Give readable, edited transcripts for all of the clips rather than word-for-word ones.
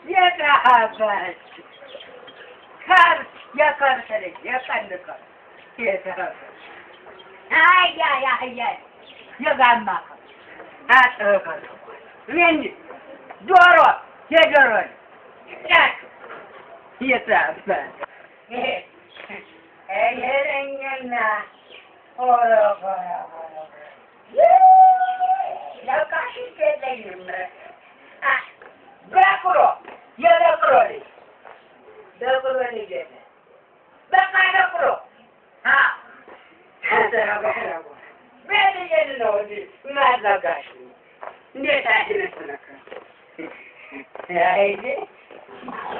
يتعبت كارت يا كارت يا كنك يتعبت هيا يا جماعة هاتوا مين دورو يا دورو يتعبت هيرنينا أوه لا كاشي كده بكرو يا بكرو لي جد بكرو ها هذا بكرو بيجي جنودي ما زغاشي نيت عندنا يا ايدي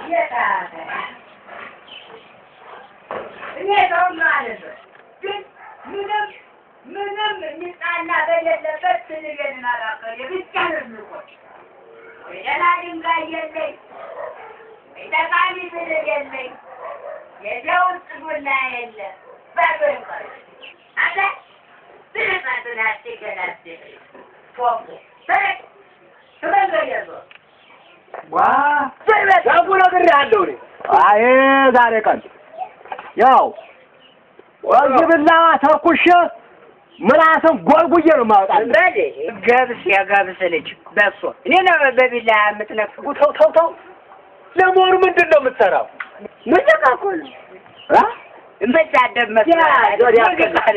يا تاتا نيت ما ምንም ንጻና በሌለበት ስለገና አላቀረ ብቻነው ምቆጭ ወይላ ድንጋይ የለኝ ወይታቃሚ ስለሌለኝ የደውስ ቡላ የለ ባበንቀር አለ ስለታተና ሲገናት ፎቅ ተበገየዞ ዋ ያጉሎ ግራ አለው ነው አይ ዛሬ ቀን ያው ወግብላ ተኩሽ ምራሰን ጎልጉዬ ነው ማውጣት እንዴ ገብስ ያጋብስ ልጅ በሶ እኔ ነው በቢላ የምትነፍቁ ተው ለሞር ምንድነው የምትሰራው ሙዚቃ እኮ አ እንበዛደብ መስራት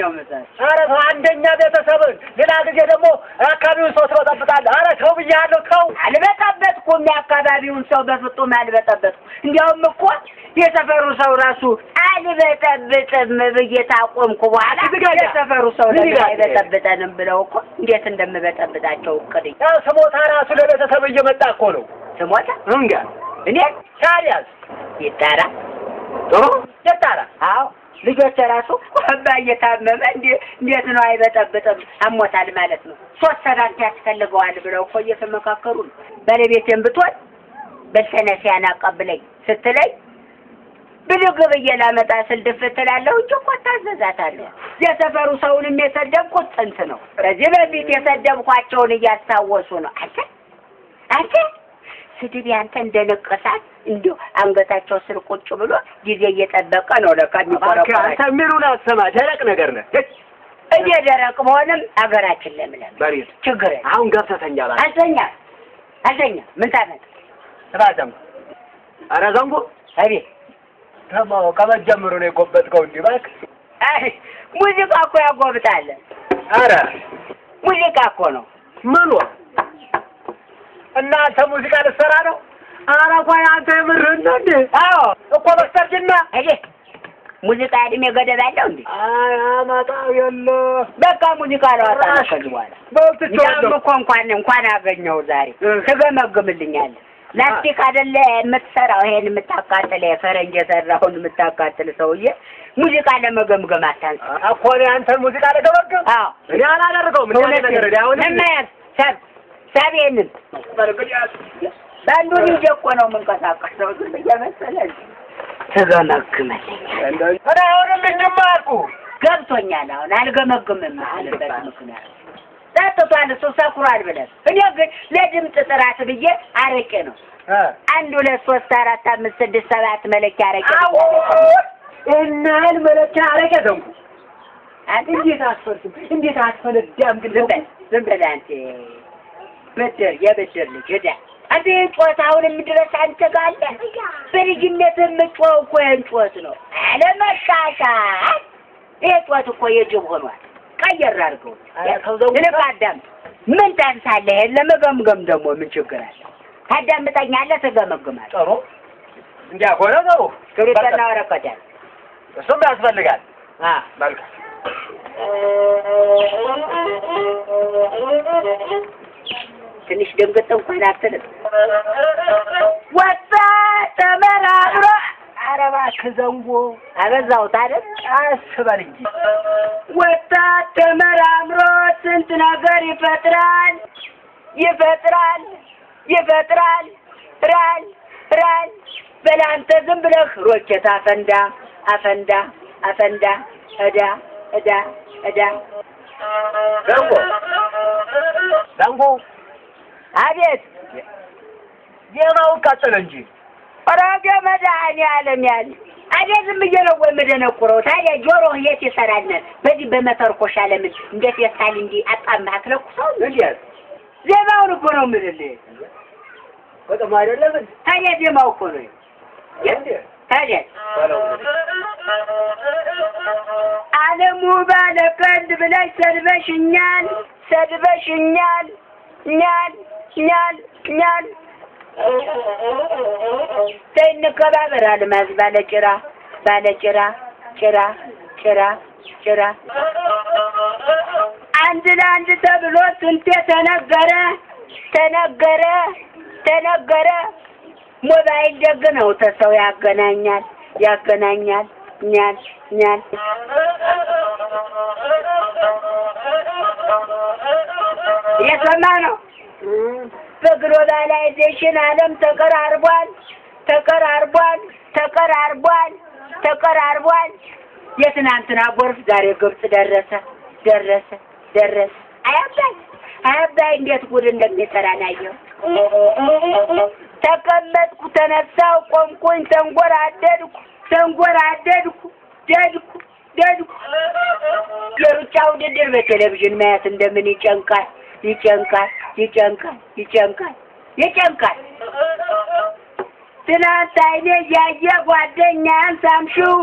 ነው መሰለኝ ኧረ አንደኛ ቤተሰብን ሌላ ጊዜ ደግሞ አካባቢውን ሰው ትበጠብጣለህ ኧረ ተው ብያለሁ ተው አልበጠበጥኩም የአካባቢውን ሰው በፍጹም አልበጠበጥኩም እንዲያውም እኮ የሰፈሩ ሰው ራሱ አልበጠብጥም ብዬ ታቆምኩ በኋላ የሰፈሩ ሰው አይበጠብጠንም ብለው እኮ እንዴት እንደምበጠብጣቸው እቅድኝ ስሞታ ራሱ ለቤተሰብ እየመጣ እኮ ነው ስሞታ እንጋ እኔ ታዲያስ ይጣራ ጥሩ ይጣራ አዎ ልጆች ራሱ አባዬ ታመመ እንዴት ነው አይበጠብጥም አሞታል ማለት ነው 3 ሰዓት ያስፈልገዋል ብለው እኮ እየተመካከሩ ነው ባለቤቴን ብትወል በሰነሲያና ቀብለኝ ስትለኝ ብልግብ እየላመጣ ስልድፍት ትላለሁ እንጂ እኮ ታዘዛታለሁ የሰፈሩ ሰውንም የሰደብኩት ጥንት ነው ከዚህ በፊት የሰደብኳቸውን እያስታወሱ ነው አንተ ስድብ ያንተ እንደነቀሳት እንዲሁ አንገታቸው ስር ቁጭ ብሎ ጊዜ እየጠበቀ ነው ለካሚቆረቆ አንተ ምሩን አትሰማ ደረቅ ነገር ነህ እኔ ደረቅ መሆንም አገራችን ለምለም ችግር አሁን ገብተተኛ ባል አልተኛ ምን ታመጣ ተባደም ኧረ ዘንጉ አቤት ተማው ከመጀመሩ ነው የጎበጥከው እንዴ ባክ አይ ሙዚቃ እኮ ያጎብጣል ኧረ ሙዚቃ እኮ ነው ምኑ እናንተ ሙዚቃ ልትሰራ ነው ኧረ ቆይ አንተ የምርህን ነው እንዴ አዎ እኮ በስተርጅና አይ ሙዚቃ እድሜ ገደብ አለው እንዴ አይ አማጣው የለ በቃ ሙዚቃ ለዋጣ ከዚህ በኋላ በልትቻለሁ እኮ እንኳን አገኘው ዛሬ ተገመግምልኛለህ ላስቲክ አይደለ የምትሰራው ይሄን የምታቃጥል የፈረንጅ የሰራውን የምታቃጥል ሰውዬ ሙዚቃ ለመገምገም አታንስ እኮ አንተ ሙዚቃ ለገመገም አዎ እኔ አላደርገውም ምን ነገር ያው ለማያዝ ሳቢየንን በርግያስ ባንዱ ልጅ እኮ ነው መንቀሳቀሰው እየመሰለኝ ተገመግመልኝ አሁንም እንደማቁ ገብቶኛል አሁን አልገመግምም አለበት ምክንያት ታጥቷል ሰኩራል ብለህ እኔ ግን ለድምጽ ጥራት ብዬ አረቄ ነው 1 2 3 4 5 6 7 መለኪያ አረቄ አዎ እናል መለኪያ አረቄ ደንኩ እንዴት አስፈነዳም ግን ዝም በል አንተ በደር የበደር ልጅ ሄዳ አንተ ጮታውን ምድረስ አንተ ጋር በልጅነት የምትጮው እኮ የንጮት ነው አለመሻሻል የጮት እኮ የጅብ ሆኗል ቀየር አድርገው ለማዳም ምን ታንሳለህ ለመገምገም ደግሞ ምን ችግር አለ ታዳምጠኛለህ ተገመግማለህ ጥሩ እንዲያ ሆነ ነው ክሪተና ወረቀት እሱም ያስፈልጋል መልካም ትንሽ ደንገጥ እንኳን አትልም ወጣ ተመራራ አረባ ከዘንጎ አበዛው ታደም አስበል እንጂ ወጣ ተመራምሮ ስንት ነገር ይፈጥራል ራል በላንተ ዝም ብለህ ሮኬት አፈንዳ እዳ ዳንጎ አቤት ዜማው ቀጥል እንጂ ረገ መድኃኒዓለም ያለ አይደለም ብየለው ወመደነቁረው ታዲያ ጆሮ የት ይሰራልናል በዚህ በመተርኮሻ ለምን እንዴት ያሳል እንዲ አጣምባ አትለቁሰው እንዴ ዜማውን እኮ ነው የምልልህ በጣም አይደለም ታዲያ ዜማው እኮ ነው እንዴ ታዲያ ዓለሙ ባለቀንድ ብለሽ ሰድበሽኛል ኛል ተንከባበር አልማዝ ባለጭራ አንድ ለአንድ ተብሎ ስንቴ ተነገረ ሞባይል ደግ ነው ተሰው ያገናኛል ኛል የሰማ ነው በግሎባላይዜሽን ዓለም ተቀራርቧል የትናንትና ጎርፍ ዛሬ ግብጽ ደረሰ አያባይ እንዴት ጉድ እንደሚሰራ ናየው ተቀመጥኩ ተነሳው ቆምኩኝ ተንጎራደድኩ የሩጫው ውድድር በቴሌቪዥን ማየት እንደምን ይጨንቃል ትናንት አይኔ ያየ ጓደኛን ሳምሽው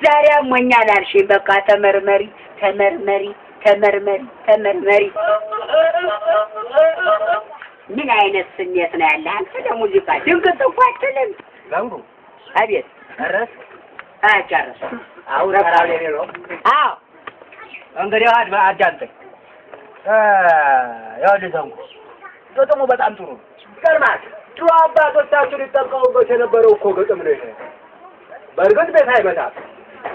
ዛሬ አሞኛል አልሽኝ በቃ ተመርመሪ ምን አይነት ስሜት ነው ያለ አንተ ለሙዚቃ ድንቅት እንኳን አትልም ለምሩ አቤት ጨረስ አሁን ተራው ነው አዎ እንግዲህ አዳምጠኝ ያው ልዘንኩ ደግሞ በጣም ጥሩ ይገርማል ድሮ አባቶቻችን ሊጠቀሙበት የነበረው እኮ ግጥም ነው በእርግጥ ቤት አይመጣም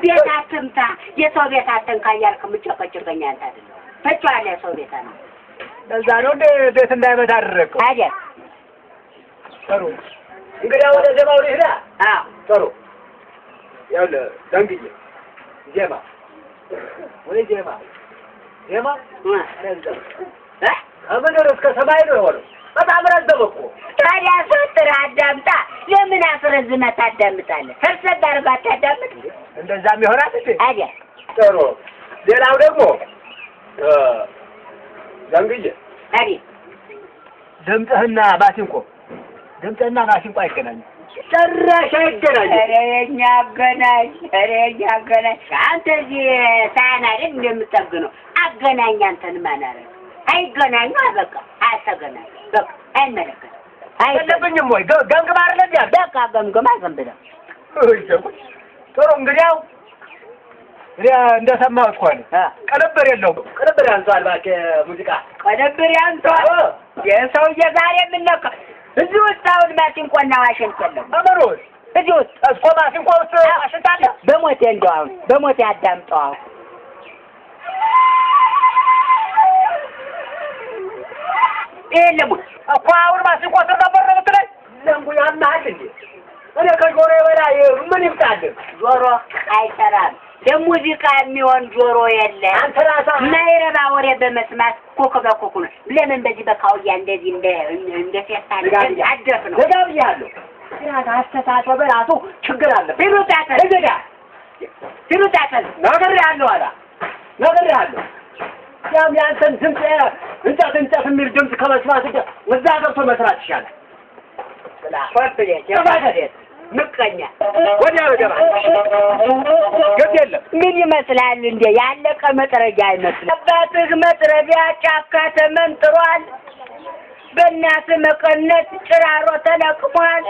ቤት አትምታ የሰው ቤት አትንካ እያልክ የምትጨቀጭቀኝ አንተ አይደለም ፈጫለ የሰው ቤት ነው ለዛ ነው እንደ ቤት እንዳይመጣ አደረገው አይደል ጥሩ እንግዲህ ወደ ዜማው ልሂድ አዎ ጥሩ ያው ለዳንግዬ ዜማ ወይ ዜማ አመነር እስከ ሰማይ ነው የሆነው በጣም ረዘመ እኮ ታዲያ ስትራ አዳምጣ ለምን አስረዝመህ ታዳምጣለህ ፈርሰት አድርገህ አታዳምጥ እንደዛም ይሆናል እንዴ አይደል ጥሩ ሌላው ደግሞ ዳንግዬ አይደል ድምፅህና ማሲንቆ አይገናኝም ጭራሽ አይገናኝም ኧረ የኛ አገናኝ አንተ እዚህ ሳህን አይደል እንደምትጠግነው አገናኝ አንተን ማን አደረገ አይገናኙ በቃ አያገናኙ በቃ አይመለከትም አይደለብኝም ወይ ገምግም አይደለም ያ በቃ ገምግም አይገምብለም ጥሩ እንግዲያው እንደሰማሁት ከሆነ ቅንብር የለውም ቅንብር ያንተዋል እባክህ ሙዚቃ ቅንብር ያንተዋል የሰውዬ ዛሬ የምነካ እዚህ ውስጥ አሁን ማሲንቆና ዋሽንት የለም አመሮስ እዚህ ውስጥ እስኮ ማሲንቆ ውስጥ ዋሽንት አለ በሞቴ እንደው አሁን በሞቴ አዳምጠው አሁን የለም እኮ አሁን ማሲንቆ ስር ነበር ነው የምትለኝ ለንጉ ያማል እንዴ እኔ ከጆሮ በላይ ምን ይምጣል ጆሮ አይሰራም ለሙዚቃ የሚሆን ጆሮ የለ አንተ ራስህ ማይረባ ወሬ በመስማት ኮክ በኮክ ነው ለምን በዚህ በካውያ እንደዚህ እንደ ሴታን አደፍ ነው ተጋብያለሁ ያታ አስተሳሰብ በራሱ ችግር አለ ሲሩጣታ ነገር ያለው ያም ያንተን ድምፅ እንጨት የሚል ድምፅ ከመስማት እዛ ገብቶ መስራት ይሻላል ምቀኛ ወዲያ ወዲያ ግድ የለም ምን ይመስላል እንዴ ያለቀ መጥረጊያ አይመስልም አባትህ መጥረጊያ ጫካ ተመንጥሯል በእናት መቀነት ጭራሮ ተለቅሟል